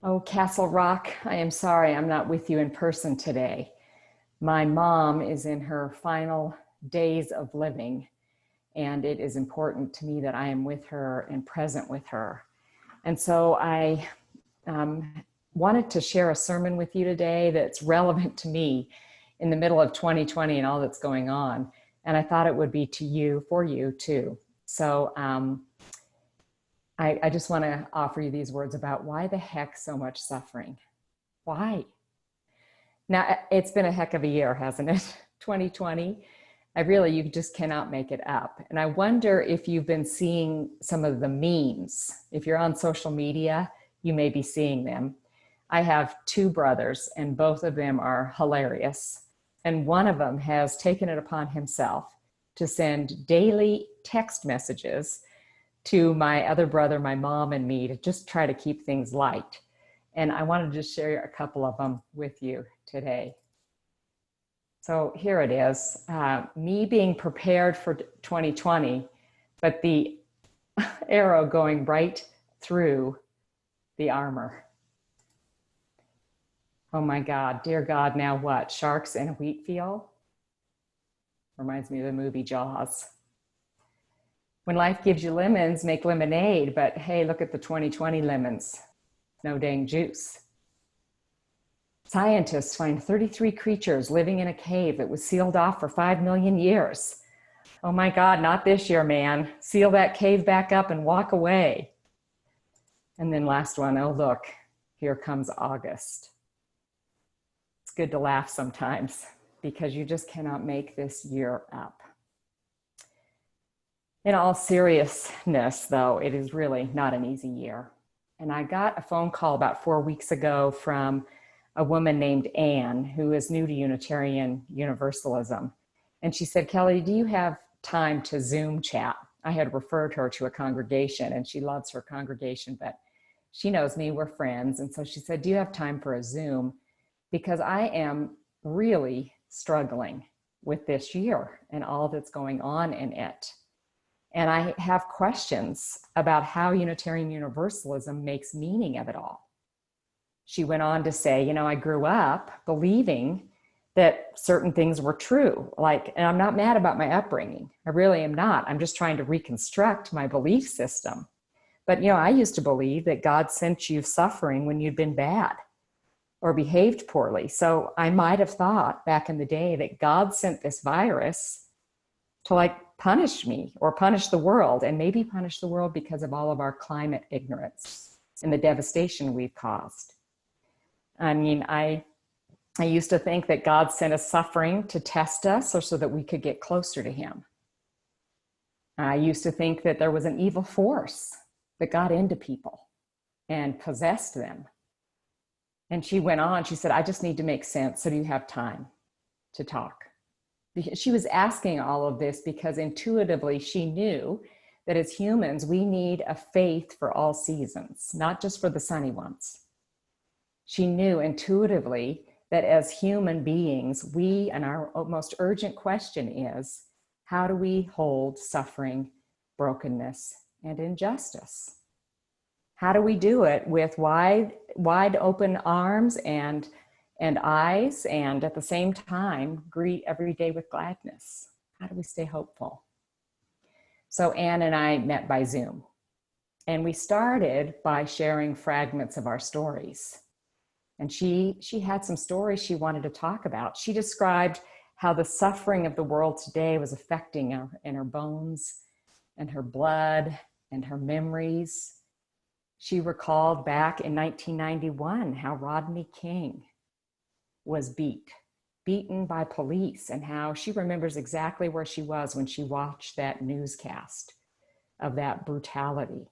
Oh, Castle Rock, I am sorry I'm not with you in person today. My mom is in her final days of living, and it is important to me that I am with her and present with her. And so I um, wanted to share a sermon with you today that's relevant to me in the middle of 2020 and all that's going on. And I thought it would be to you, for you too. So I just want to offer you these words about why the heck so much suffering? Why? Now, it's been a heck of a year, hasn't it? 2020. You just cannot make it up. And I wonder if you've been seeing some of the memes. If you're on social media, you may be seeing them. I have two brothers, and both of them are hilarious. And one of them has taken it upon himself to send daily text messages to my other brother, my mom, and me to just try to keep things light. And I wanted to share a couple of them with you today. So here it is, me being prepared for 2020, but the arrow going right through the armor. Oh my God, dear God, now what? Sharks in a wheat field? Reminds me of the movie Jaws. When life gives you lemons, make lemonade, but hey, look at the 2020 lemons. No dang juice. Scientists find 33 creatures living in a cave that was sealed off for 5 million years. Oh my God, not this year, man. Seal that cave back up and walk away. And then last one, oh look, here comes August. It's good to laugh sometimes because you just cannot make this year up. In all seriousness, though, it is really not an easy year. And I got a phone call about 4 weeks ago from a woman named Anne, who is new to Unitarian Universalism. And she said, Kelly, do you have time to Zoom chat? I had referred her to a congregation, and she loves her congregation, but she knows me, we're friends. And so she said, do you have time for a Zoom? Because I am really struggling with this year and all that's going on in it. And I have questions about how Unitarian Universalism makes meaning of it all. She went on to say, I grew up believing that certain things were true. And I'm not mad about my upbringing. I really am not. I'm just trying to reconstruct my belief system. But, I used to believe that God sent you suffering when you'd been bad or behaved poorly. So I might have thought back in the day that God sent this virus to punish me or punish the world, and maybe punish the world because of all of our climate ignorance and the devastation we've caused. I used to think that God sent us suffering to test us or so that we could get closer to him. I used to think that there was an evil force that got into people and possessed them. And she went on, she said, I just need to make sense. So do you have time to talk? She was asking all of this because intuitively she knew that as humans, we need a faith for all seasons, not just for the sunny ones. She knew intuitively that as human beings, and our most urgent question is, how do we hold suffering, brokenness, and injustice? How do we do it with wide open arms and eyes, and at the same time, greet every day with gladness? How do we stay hopeful? So Anne and I met by Zoom, and we started by sharing fragments of our stories. And she had some stories she wanted to talk about. She described how the suffering of the world today was affecting her in her bones and her blood and her memories. She recalled back in 1991 how Rodney King was beaten by police, and how she remembers exactly where she was when she watched that newscast of that brutality.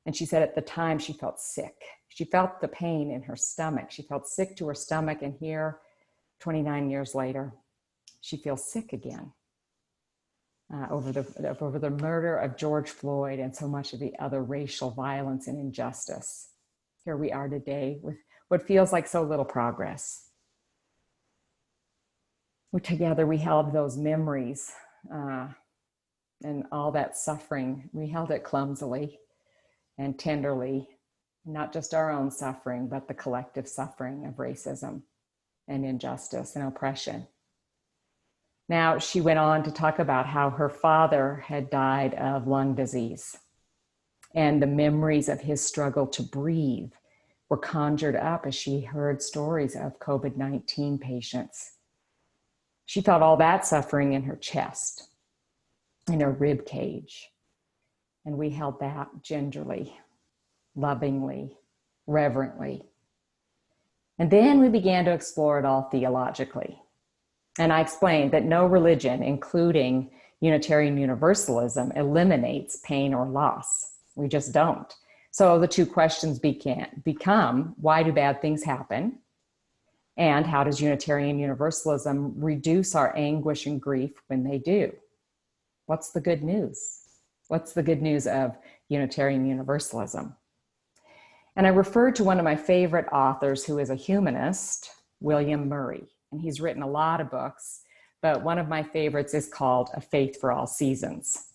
And she said at the time she felt sick. She felt the pain in her stomach. She felt sick to her stomach, and here, 29 years later, she feels sick again over the murder of George Floyd and so much of the other racial violence and injustice. Here we are today with what feels like so little progress. Together we held those memories and all that suffering. We held it clumsily and tenderly not just our own suffering, but the collective suffering of racism and injustice and oppression. Now, she went on to talk about how her father had died of lung disease, and the memories of his struggle to breathe were conjured up as she heard stories of COVID-19 patients. She felt all that suffering in her chest, in her rib cage, and we held that gingerly, lovingly, reverently. And then we began to explore it all theologically. And I explained that no religion, including Unitarian Universalism, eliminates pain or loss. We just don't. So the two questions become, why do bad things happen? And how does Unitarian Universalism reduce our anguish and grief when they do? What's the good news? What's the good news of Unitarian Universalism? And I referred to one of my favorite authors who is a humanist, William Murray. And he's written a lot of books, but one of my favorites is called A Faith for All Seasons.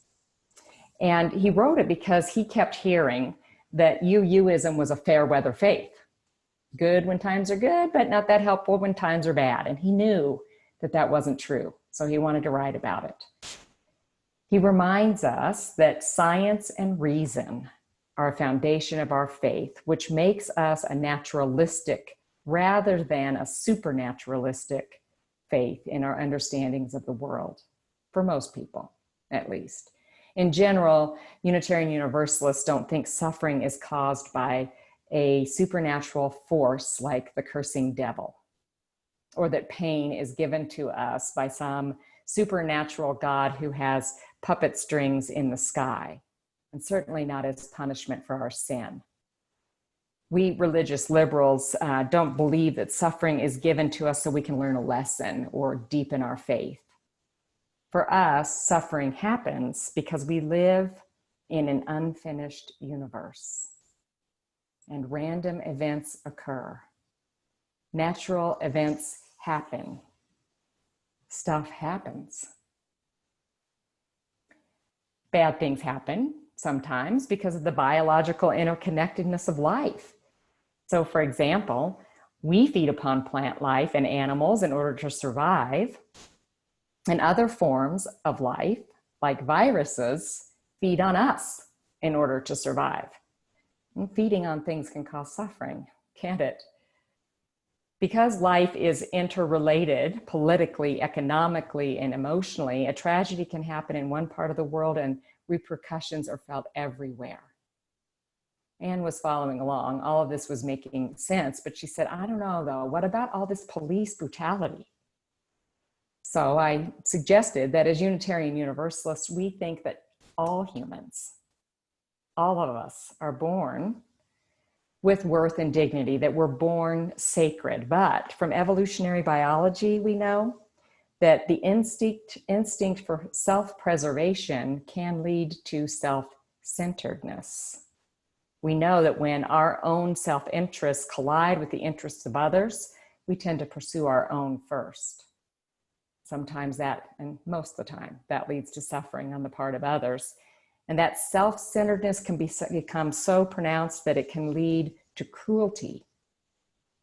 And he wrote it because he kept hearing that UUism was a fair weather faith. Good when times are good, but not that helpful when times are bad. And he knew that that wasn't true, so he wanted to write about it. He reminds us that science and reason are a foundation of our faith, which makes us a naturalistic rather than a supernaturalistic faith in our understandings of the world, for most people, at least. In general, Unitarian Universalists don't think suffering is caused by a supernatural force like the cursing devil, or that pain is given to us by some supernatural God who has puppet strings in the sky, and certainly not as punishment for our sin. We religious liberals don't believe that suffering is given to us so we can learn a lesson or deepen our faith. For us, suffering happens because we live in an unfinished universe, and random events occur. Natural events happen. Stuff happens. Bad things happen sometimes because of the biological interconnectedness of life. So, for example, we feed upon plant life and animals in order to survive, and other forms of life, like viruses, feed on us in order to survive. And feeding on things can cause suffering, can't it? Because life is interrelated politically, economically, and emotionally, a tragedy can happen in one part of the world and repercussions are felt everywhere. Anne was following along. All of this was making sense, but she said, I don't know though, what about all this police brutality? So I suggested that as Unitarian Universalists, we think that all humans, all of us, are born with worth and dignity, that we're born sacred. But from evolutionary biology, we know that the instinct for self-preservation can lead to self-centeredness. We know that when our own self-interests collide with the interests of others, we tend to pursue our own first. Sometimes that, and most of the time, that leads to suffering on the part of others. And that self-centeredness can become so pronounced that it can lead to cruelty,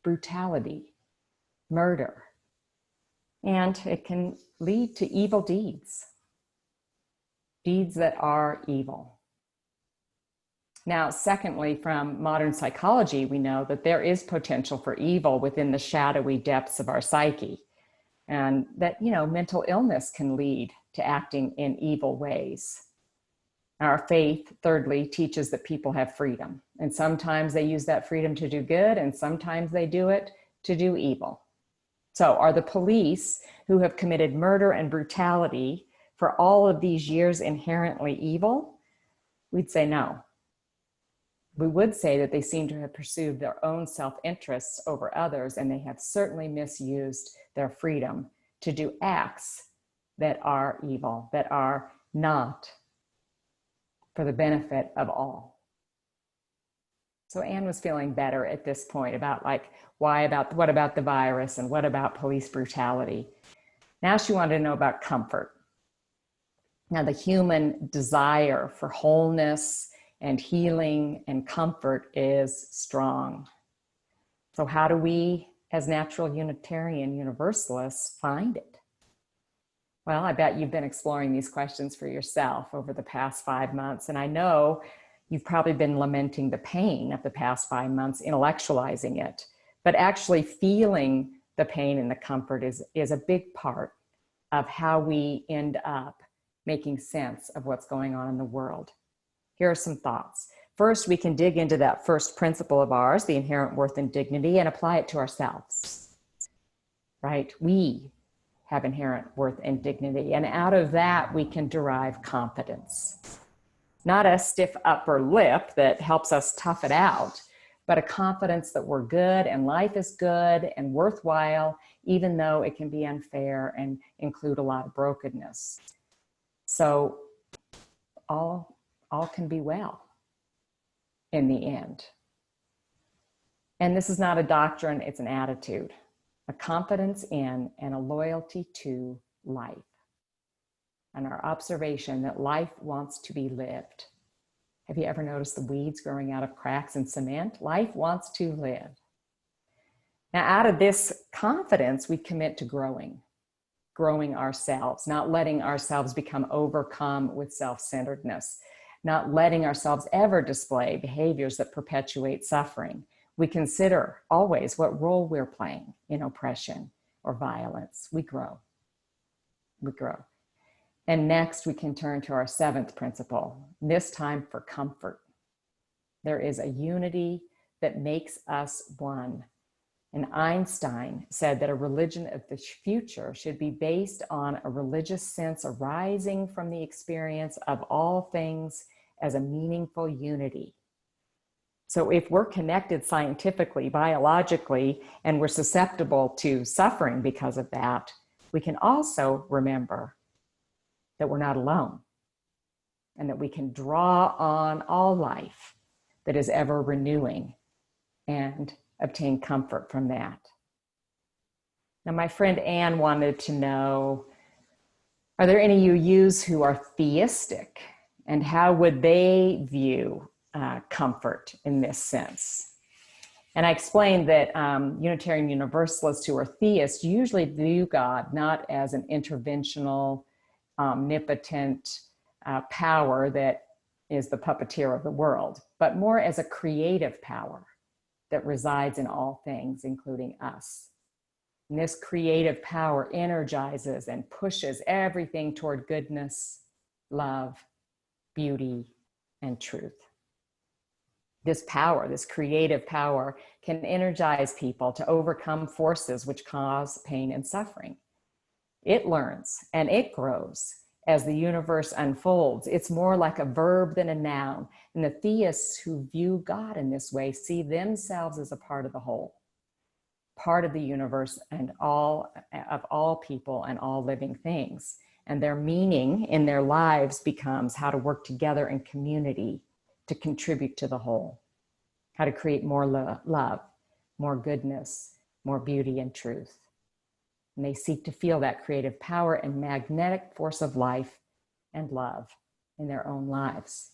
brutality, murder, and it can lead to evil deeds, deeds that are evil. Now, secondly, from modern psychology, we know that there is potential for evil within the shadowy depths of our psyche, and that, mental illness can lead to acting in evil ways. Our faith, thirdly, teaches that people have freedom, and sometimes they use that freedom to do good, and sometimes they do it to do evil. So are the police who have committed murder and brutality for all of these years inherently evil? We'd say no. We would say that they seem to have pursued their own self-interests over others, and they have certainly misused their freedom to do acts that are evil, that are not for the benefit of all. So Anne was feeling better at this point about what about the virus and what about police brutality? Now she wanted to know about comfort. Now the human desire for wholeness and healing and comfort is strong. So how do we, as natural Unitarian Universalists, find it? Well, I bet you've been exploring these questions for yourself over the past 5 months, and I know you've probably been lamenting the pain of the past 5 months, intellectualizing it, but actually feeling the pain and the comfort is a big part of how we end up making sense of what's going on in the world. Here are some thoughts. First, we can dig into that first principle of ours, the inherent worth and dignity, and apply it to ourselves, right? We have inherent worth and dignity, and out of that, we can derive confidence. Not a stiff upper lip that helps us tough it out, but a confidence that we're good and life is good and worthwhile, even though it can be unfair and include a lot of brokenness. So all can be well in the end. And this is not a doctrine, it's an attitude, a confidence in and a loyalty to life, and our observation that life wants to be lived. Have you ever noticed the weeds growing out of cracks in cement? Life wants to live. Now, out of this confidence, we commit to growing ourselves, not letting ourselves become overcome with self-centeredness, not letting ourselves ever display behaviors that perpetuate suffering. We consider always what role we're playing in oppression or violence. We grow. And next, we can turn to our seventh principle, this time for comfort. There is a unity that makes us one. And Einstein said that a religion of the future should be based on a religious sense arising from the experience of all things as a meaningful unity. So if we're connected scientifically, biologically, and we're susceptible to suffering because of that, we can also remember that we're not alone and that we can draw on all life that is ever renewing and obtain comfort from that. Now, my friend Anne wanted to know, are there any UUs who are theistic, and how would they view comfort in this sense? And I explained that Unitarian Universalists who are theists usually view God not as an interventional, omnipotent power that is the puppeteer of the world, but more as a creative power that resides in all things, including us. And this creative power energizes and pushes everything toward goodness, love, beauty, and truth. This power, this creative power, can energize people to overcome forces which cause pain and suffering. It learns and it grows as the universe unfolds. It's more like a verb than a noun. And the theists who view God in this way see themselves as a part of the whole, part of the universe and all people and all living things. And their meaning in their lives becomes how to work together in community to contribute to the whole, how to create more love, more goodness, more beauty and truth. And they seek to feel that creative power and magnetic force of life and love in their own lives.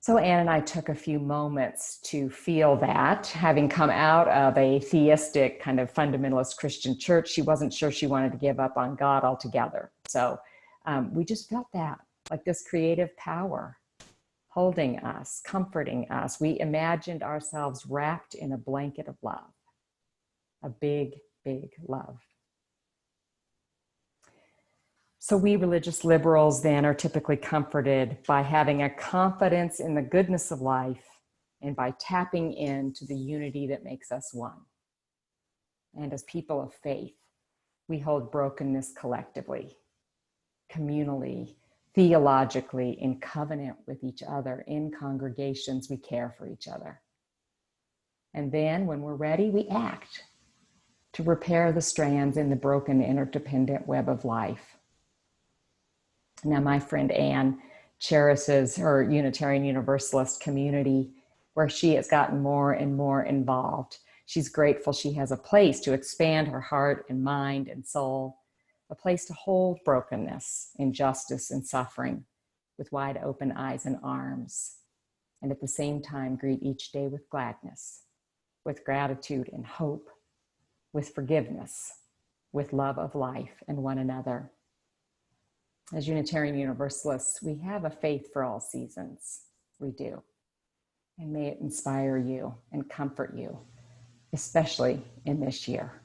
So Anne and I took a few moments to feel that. Having come out of a theistic kind of fundamentalist Christian church, she wasn't sure she wanted to give up on God altogether. So we just felt that, like this creative power holding us, comforting us. We imagined ourselves wrapped in a blanket of love, a big, big love. So we religious liberals then are typically comforted by having a confidence in the goodness of life and by tapping into the unity that makes us one. And as people of faith, we hold brokenness collectively, communally, theologically, in covenant with each other. In congregations, we care for each other. And then when we're ready, we act to repair the strands in the broken interdependent web of life. Now, my friend Anne cherishes her Unitarian Universalist community where she has gotten more and more involved. She's grateful she has a place to expand her heart and mind and soul, a place to hold brokenness, injustice, and suffering, with wide open eyes and arms, and at the same time greet each day with gladness, with gratitude and hope, with forgiveness, with love of life and one another. As Unitarian Universalists, we have a faith for all seasons. We do. And may it inspire you and comfort you, especially in this year.